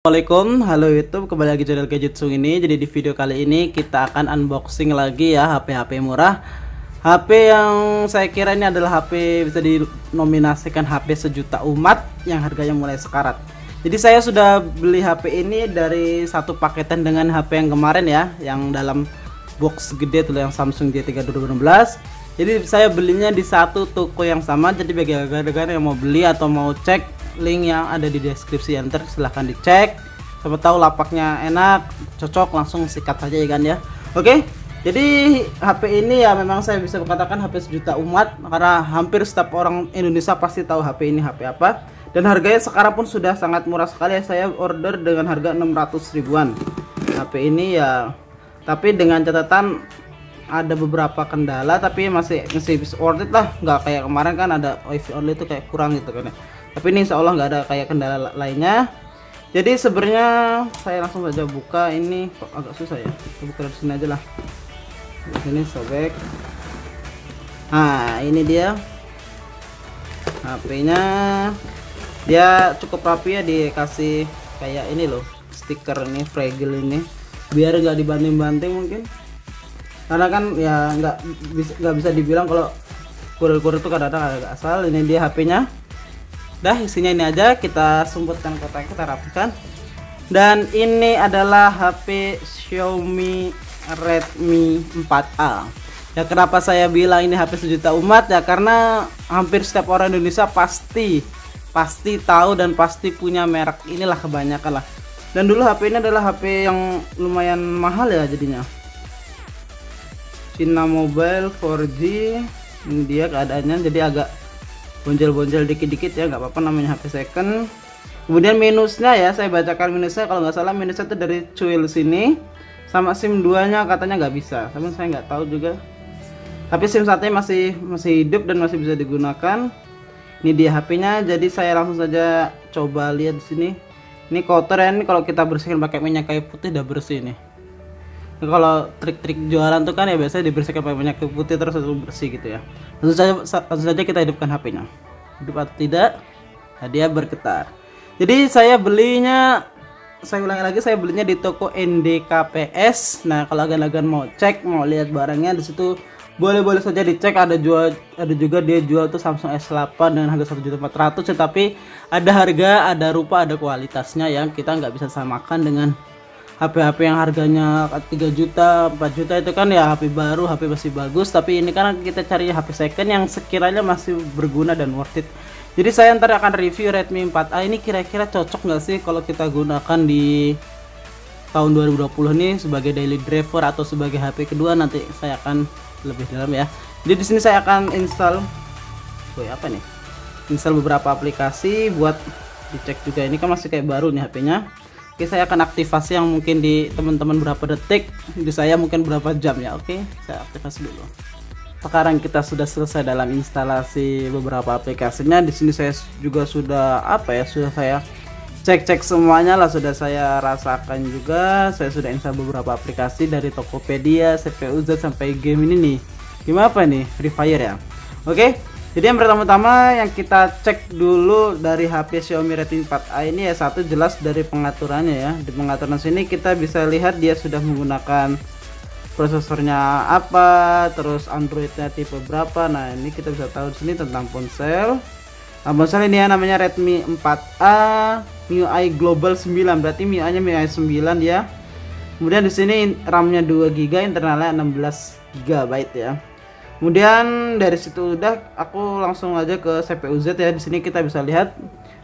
Assalamualaikum, halo YouTube, kembali lagi channel Gadgetsu ini. Jadi di video kali ini kita akan unboxing lagi ya HP-HP murah. HP yang saya kira ini adalah HP bisa dinominasikan HP sejuta umat yang harganya mulai sekarat. Jadi saya sudah beli HP ini dari satu paketan dengan HP yang kemarin ya, yang dalam box gede tuh yang Samsung J3 2016. Jadi saya belinya di satu toko yang sama. Jadi bagi rekan-rekan yang mau beli atau mau cek, link yang ada di deskripsi enter silahkan dicek. Siapa tahu lapaknya enak, cocok, langsung sikat saja ya kan ya. Oke, jadi HP ini ya memang saya bisa katakan HP sejuta umat, karena hampir setiap orang Indonesia pasti tahu HP ini HP apa. Dan harganya sekarang pun sudah sangat murah sekali ya. Saya order dengan harga 600 ribuan HP ini ya, tapi dengan catatan ada beberapa kendala, tapi masih worth it lah. Nggak kayak kemarin kan ada wifi only itu kayak kurang gitu kan ya. Tapi ini insya Allah nggak ada kayak kendala lainnya. Jadi sebenarnya saya langsung saja buka. Ini kok agak susah ya, kita buka dari sini aja lah. Di sini sobek. Nah ini dia HP-nya. Dia cukup rapi ya, dikasih kayak ini loh, stiker ini fragile ini, biar nggak dibanting-banting mungkin. Karena kan ya nggak bisa dibilang kalau kurir-kurir itu kadang-kadang agak asal. Ini dia HP-nya. Dah isinya ini aja, kita sumputkan kotak, kita rapikan. Dan ini adalah HP Xiaomi Redmi 4A. Ya kenapa saya bilang ini HP sejuta umat ya, karena hampir setiap orang Indonesia pasti tahu dan pasti punya merek inilah kebanyakan lah. Dan dulu HP ini adalah HP yang lumayan mahal ya jadinya. China Mobile 4G, ini dia keadaannya, jadi agak bonjol-bonjol dikit-dikit ya, nggak apa-apa, namanya HP second. Kemudian minusnya ya, saya bacakan minusnya. Kalau nggak salah minusnya itu dari cuil sini, sama SIM 2 nya katanya nggak bisa, tapi saya nggak tahu juga. Tapi SIM 1 masih hidup dan masih bisa digunakan. Ini dia HP-nya. Jadi saya langsung saja coba lihat di sini. Ini kotor ya, ini kalau kita bersihkan pakai minyak kayu putih udah bersih nih. Kalau trik-trik jualan tuh kan ya biasanya dibersihkan pakai minyak kayu putih terus langsung bersih gitu ya. Langsung saja kita hidupkan HP-nya. Hidup atau tidak? Nah, dia bergetar. Jadi saya belinya, saya ulangi lagi, saya belinya di toko NDKPS. Nah, kalau agan-agan mau cek, mau lihat barangnya di situ boleh saja dicek. Ada juga dia jual tuh Samsung S8 dengan harga 1.400.000, tetapi ada harga, ada rupa, ada kualitasnya yang kita nggak bisa samakan dengan HP-HP yang harganya 3 juta, 4 juta itu kan ya HP baru, HP masih bagus. Tapi ini kan kita cari HP second yang sekiranya masih berguna dan worth it. Jadi saya ntar akan review Redmi 4A ini kira-kira cocok nggak sih kalau kita gunakan di tahun 2020 nih sebagai daily driver atau sebagai HP kedua. Nanti saya akan lebih dalam ya. Jadi di sini saya akan install install beberapa aplikasi buat dicek juga. Ini kan masih kayak baru nih HP-nya. Oke, saya akan aktifasi yang mungkin di teman-teman berapa detik, di saya mungkin berapa jam ya. Oke, saya aktifasi dulu. Sekarang kita sudah selesai dalam instalasi beberapa aplikasinya. Di sini saya juga sudah sudah saya cek semuanya lah, sudah saya rasakan juga. Saya sudah install beberapa aplikasi dari Tokopedia, CPUZ sampai game ini nih. Game apa nih? Free Fire ya. Oke. Jadi yang pertama-tama yang kita cek dulu dari HP Xiaomi Redmi 4A ini ya, satu jelas dari pengaturannya ya. Di pengaturan sini kita bisa lihat dia sudah menggunakan prosesornya apa, terus Androidnya tipe berapa. Nah ini kita bisa tahu di sini tentang ponsel. Nah, ponsel ini ya namanya Redmi 4A MIUI Global 9, berarti MIUI-nya MIUI 9 ya. Kemudian di sini RAM-nya 2 GB, internalnya 16 GB ya. Kemudian dari situ udah aku langsung aja ke CPU-Z ya. Di sini kita bisa lihat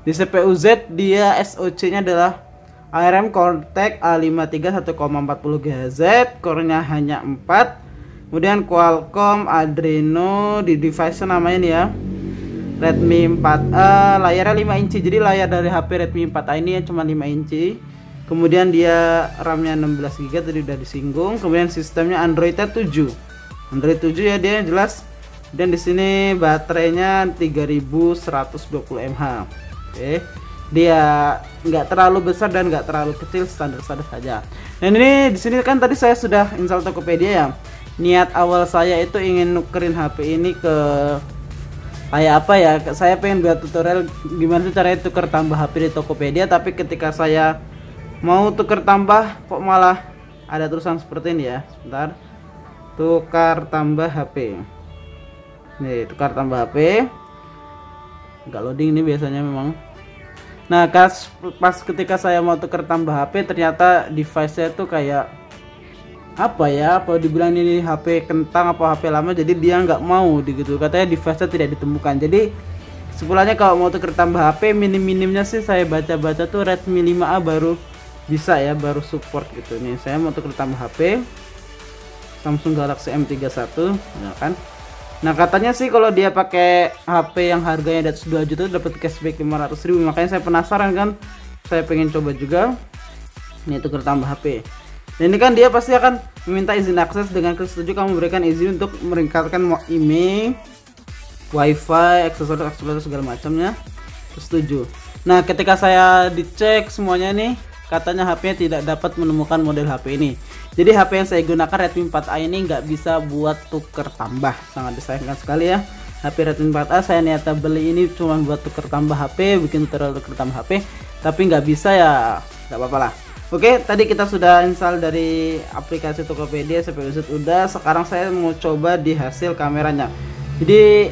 di CPU-Z dia SoC-nya adalah ARM Cortex A53 1,40 GHz, core-nya hanya 4. Kemudian Qualcomm Adreno, di device namanya nih ya Redmi 4A, layarnya 5 inci. Jadi layar dari HP Redmi 4A ini ya cuma 5 inci. Kemudian dia RAM-nya 16 GB tadi udah disinggung. Kemudian sistemnya Android-nya 7 ya, dia jelas. Dan di sini baterainya 3120 mAh. Oke. Dia nggak terlalu besar dan nggak terlalu kecil, standar-standar saja. Dan ini di sini kan tadi saya sudah install Tokopedia ya. Niat awal saya itu ingin nukerin HP ini ke kayak apa ya, saya pengen buat tutorial gimana sih caranya tuker tambah HP di Tokopedia. Tapi ketika saya Mau tuker tambah kok malah ada tulisan seperti ini ya. Sebentar. Tukar tambah HP. Nih, tukar tambah HP. Enggak loading nih biasanya memang. Nah, pas ketika saya mau tuker tambah HP, ternyata device-nya tuh kayak apa ya? Apa dibilang ini HP kentang apa HP lama, jadi dia nggak mau gitu. Katanya device-nya tidak ditemukan. Jadi sepulangnya kalau mau tuker tambah HP, minim-minimnya sih saya baca-baca tuh Redmi 5A baru bisa ya, baru support gitu. Nih saya mau tuker tambah HP Samsung Galaxy M31 ya kan. Nah katanya sih kalau dia pakai HP yang harganya di atas 2 juta dapat cashback 500.000. Makanya saya penasaran kan, saya pengen coba juga ini tuker tambah HP. Dan ini kan dia pasti akan meminta izin akses. Dengan klik setuju kamu memberikan izin untuk meningkatkan email, wifi, aksesoris segala macamnya. Setuju. Nah ketika saya dicek semuanya nih, katanya HP-nya tidak dapat menemukan model HP ini. Jadi HP yang saya gunakan Redmi 4A ini nggak bisa buat tuker tambah. Sangat disayangkan sekali ya. HP Redmi 4A saya niatnya beli ini cuma buat tuker tambah HP, bikin tutorial tuker tambah HP, tapi nggak bisa ya, nggak apa-apa lah. Oke, tadi kita sudah install dari aplikasi Tokopedia, CPU udah. Sekarang saya mau coba di hasil kameranya. Jadi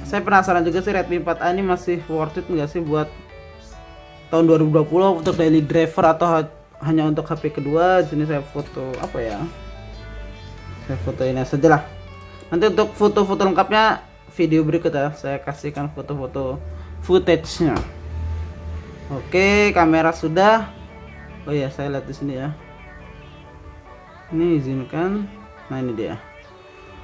saya penasaran juga sih Redmi 4A ini masih worth it nggak sih buat tahun 2020 untuk daily driver atau hanya untuk HP kedua. Sini saya foto apa ya, saya foto ini saja lah. Nanti untuk foto-foto lengkapnya video berikut ya, saya kasihkan foto-foto footage-nya. Oke, kamera sudah. Oh ya, saya lihat di sini ya, ini izinkan. Nah ini dia.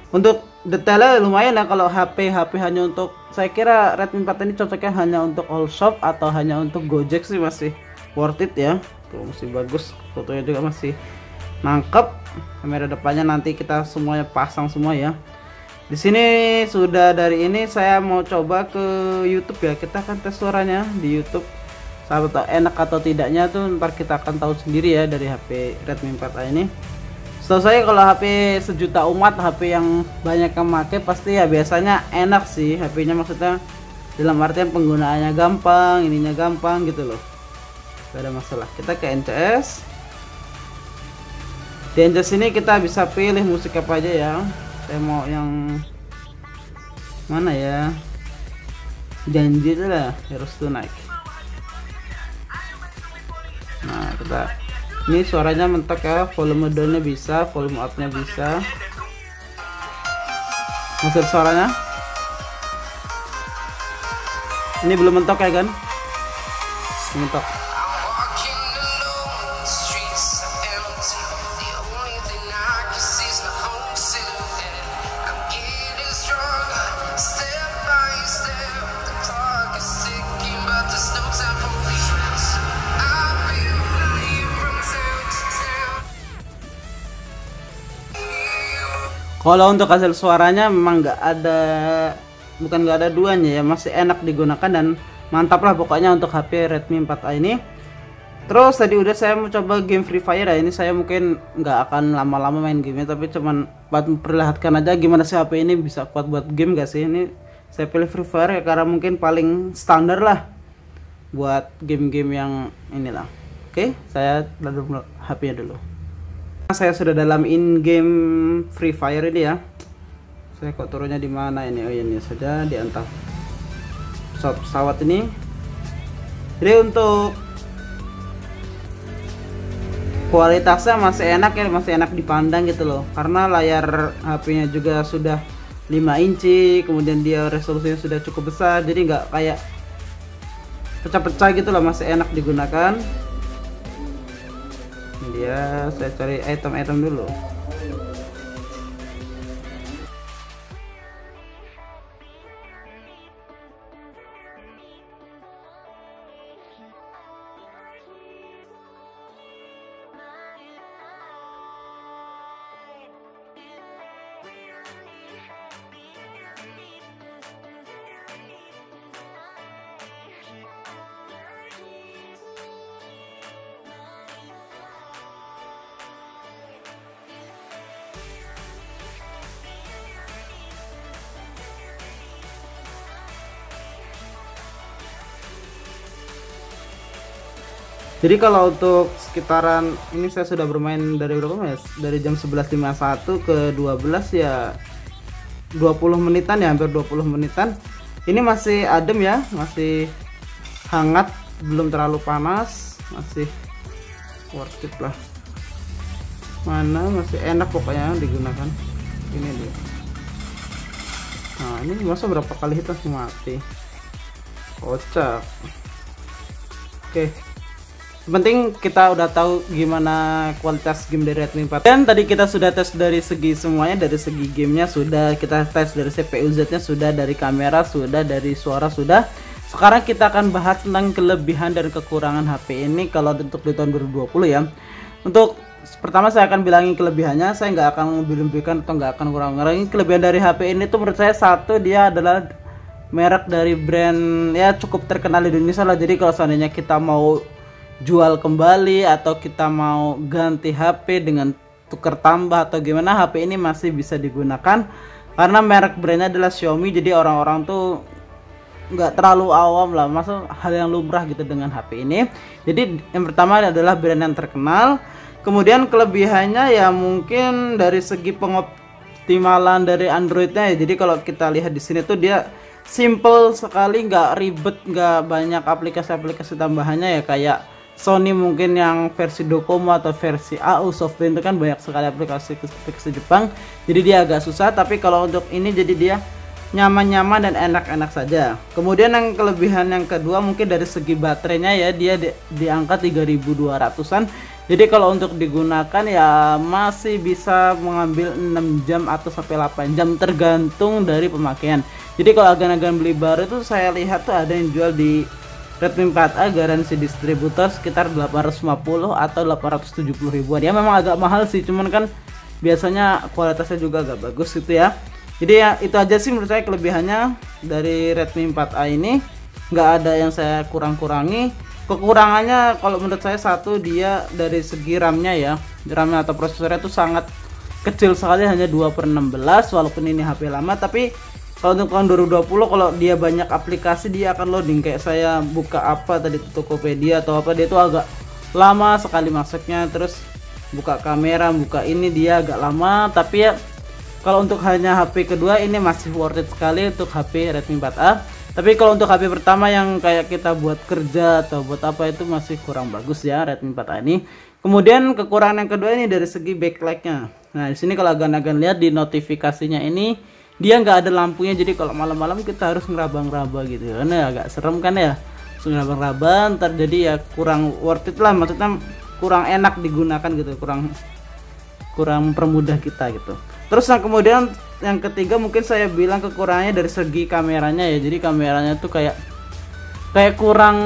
Untuk detailnya lumayan ya. Kalau HP hanya untuk, saya kira Redmi 4 ini cocoknya hanya untuk all shop atau hanya untuk Gojek sih, masih worth it ya. Tuh masih bagus, fotonya juga masih nangkep. Kamera depannya nanti kita semuanya pasang semua ya. Di sini sudah. Dari ini saya mau coba ke YouTube ya, kita akan tes suaranya di YouTube. Sahabat tahu enak atau tidaknya tuh ntar kita akan tahu sendiri ya dari HP Redmi 4A ini. Setahu saya kalau HP sejuta umat, HP yang banyak yang pakai pasti ya biasanya enak sih HP-nya, maksudnya dalam artian penggunaannya gampang, ininya gampang gitu loh, gak ada masalah. Kita ke NCS. Di NCS ini kita bisa pilih musik apa aja ya. Saya mau yang mana ya, janji itu lah, Heroes Tonight. Nah kita ini suaranya mentok ya, volume downnya bisa, volume upnya bisa. Hasil suaranya ini belum mentok ya kan, mentok. Kalau untuk hasil suaranya memang nggak ada, bukan nggak ada duanya ya, masih enak digunakan dan mantap lah pokoknya untuk HP Redmi 4A ini. Terus tadi udah saya mau coba game Free Fire ya. Ini saya mungkin nggak akan lama-lama main gamenya, tapi cuman buat memperlihatkan aja gimana sih HP ini bisa kuat buat game gak sih. Ini saya pilih Free Fire ya karena mungkin paling standar lah buat game-game yang inilah. Oke, saya lalu HP-nya dulu. Saya sudah dalam in-game Free Fire ini ya. Saya kok turunnya di mana ini? Oh ini saja di antara pesawat ini. Jadi untuk kualitasnya masih enak ya, masih enak dipandang gitu loh. Karena layar HP-nya juga sudah 5 inci, kemudian dia resolusinya sudah cukup besar, jadi nggak kayak pecah-pecah gitu loh, masih enak digunakan. Dia saya cari item-item dulu. Jadi kalau untuk sekitaran ini saya sudah bermain dari berapa mas? Dari jam 11.51 ke 12 ya 20 menitan ya, hampir 20 menitan. Ini masih adem ya, masih hangat, belum terlalu panas, masih worth it lah. Mana masih enak pokoknya digunakan. Ini dia. Nah ini masa berapa kali hit langsung mati, kocak. Oke, yang penting kita udah tahu gimana kualitas game dari Redmi 4. Dan tadi kita sudah tes dari segi semuanya, dari segi gamenya sudah, kita tes dari CPU Z nya sudah, dari kamera sudah, dari suara sudah. Sekarang kita akan bahas tentang kelebihan dan kekurangan HP ini kalau untuk di tahun 2020 ya. Untuk pertama saya akan bilangin kelebihannya, saya nggak akan lebih-lebihkan atau nggak akan kurang-kurangin. Kelebihan dari HP ini tuh menurut saya, satu, dia adalah merek dari brand ya cukup terkenal di Indonesia lah. Jadi kalau seandainya kita mau jual kembali atau kita mau ganti HP dengan tuker tambah atau gimana, HP ini masih bisa digunakan karena merek brandnya adalah Xiaomi. Jadi orang-orang tuh nggak terlalu awam lah, masuk hal yang lumrah gitu dengan HP ini. Jadi yang pertama adalah brand yang terkenal. Kemudian kelebihannya ya mungkin dari segi pengoptimalan dari Androidnya ya. Jadi kalau kita lihat di sini tuh dia simple sekali, nggak ribet, nggak banyak aplikasi-aplikasi tambahannya ya kayak Sony mungkin yang versi Docomo atau versi AU Software itu kan banyak sekali aplikasi Jepang, jadi dia agak susah. Tapi kalau untuk ini jadi dia nyaman-nyaman dan enak-enak saja. Kemudian yang kelebihan yang kedua mungkin dari segi baterainya ya, dia di angka 3200-an. Jadi kalau untuk digunakan ya masih bisa mengambil 6 jam atau sampai 8 jam tergantung dari pemakaian. Jadi kalau agan-agan beli baru itu saya lihat tuh ada yang jual di Redmi 4A garansi distributor sekitar 850 atau 870 ribuan. Ya memang agak mahal sih, cuman kan biasanya kualitasnya juga agak bagus gitu ya. Jadi ya itu aja sih menurut saya kelebihannya dari Redmi 4A ini. Nggak ada yang saya kurang-kurangi. Kekurangannya kalau menurut saya satu, dia dari segi RAM-nya ya, RAM-nya atau prosesornya itu sangat kecil sekali, hanya 2/16 walaupun ini HP lama. Tapi kalau untuk tahun 2020 kalau dia banyak aplikasi dia akan loading, kayak saya buka apa tadi Tokopedia atau apa, dia itu agak lama sekali masuknya. Terus buka kamera, buka ini dia agak lama. Tapi ya kalau untuk hanya HP kedua ini masih worth it sekali untuk HP Redmi 4A. Tapi kalau untuk HP pertama yang kayak kita buat kerja atau buat apa itu masih kurang bagus ya Redmi 4A ini. Kemudian kekurangan yang kedua ini dari segi backlight-nya. Nah di sini kalau agan-agan lihat di notifikasinya ini dia nggak ada lampunya, jadi kalau malam-malam kita harus ngeraba-ngeraba gitu kan ya, agak serem kan ya, ngeraba-ngeraba ntar jadi ya kurang worth it lah, maksudnya kurang enak digunakan gitu, kurang permudah kita gitu. Terus yang kemudian yang ketiga mungkin saya bilang kekurangannya dari segi kameranya ya. Jadi kameranya tuh kayak kurang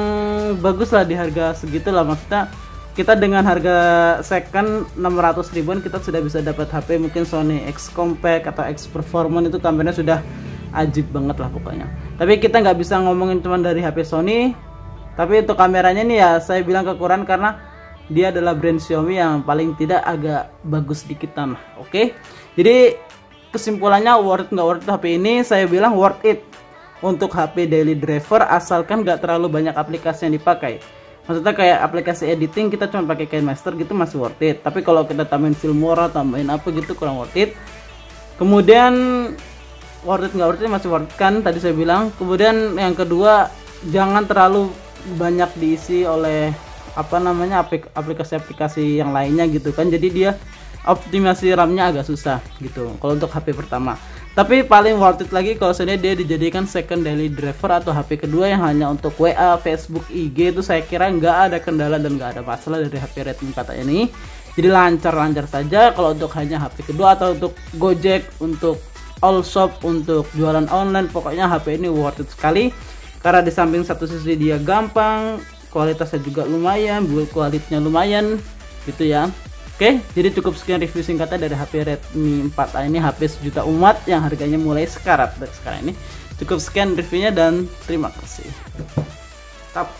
bagus lah di harga segitu lah, maksudnya kita dengan harga second 600 ribuan kita sudah bisa dapat HP mungkin Sony X Compact atau X Performance, itu kameranya sudah ajib banget lah pokoknya. Tapi kita nggak bisa ngomongin cuma dari HP Sony, tapi untuk kameranya nih ya saya bilang kekurangan karena dia adalah brand Xiaomi yang paling tidak agak bagus dikit lah. Oke, jadi kesimpulannya worth nggak worth HP ini, saya bilang worth it untuk HP daily driver asalkan nggak terlalu banyak aplikasi yang dipakai. Maksudnya kayak aplikasi editing kita cuma pakai KineMaster gitu masih worth it. Tapi kalau kita tambahin Filmora, tambahin apa gitu kurang worth it. Kemudian worth it nggak worth it masih worth it kan tadi saya bilang. Kemudian yang kedua jangan terlalu banyak diisi oleh apa namanya aplikasi-aplikasi yang lainnya gitu kan. Jadi dia optimasi RAM-nya agak susah gitu kalau untuk HP pertama. Tapi paling worth it lagi kalau seandainya dia dijadikan second daily driver atau HP kedua yang hanya untuk WA, Facebook, IG, itu saya kira nggak ada kendala dan nggak ada masalah dari HP Redmi 4A ini. Jadi lancar-lancar saja kalau untuk hanya HP kedua atau untuk Gojek, untuk all shop, untuk jualan online, pokoknya HP ini worth it sekali. Karena di samping satu sisi dia gampang, kualitasnya juga lumayan, build quality-nya lumayan gitu ya. Oke, jadi cukup sekian review singkatnya dari HP Redmi 4A ini, HP sejuta umat yang harganya mulai sekarat dari sekarang ini. Cukup sekian reviewnya dan terima kasih. Tap.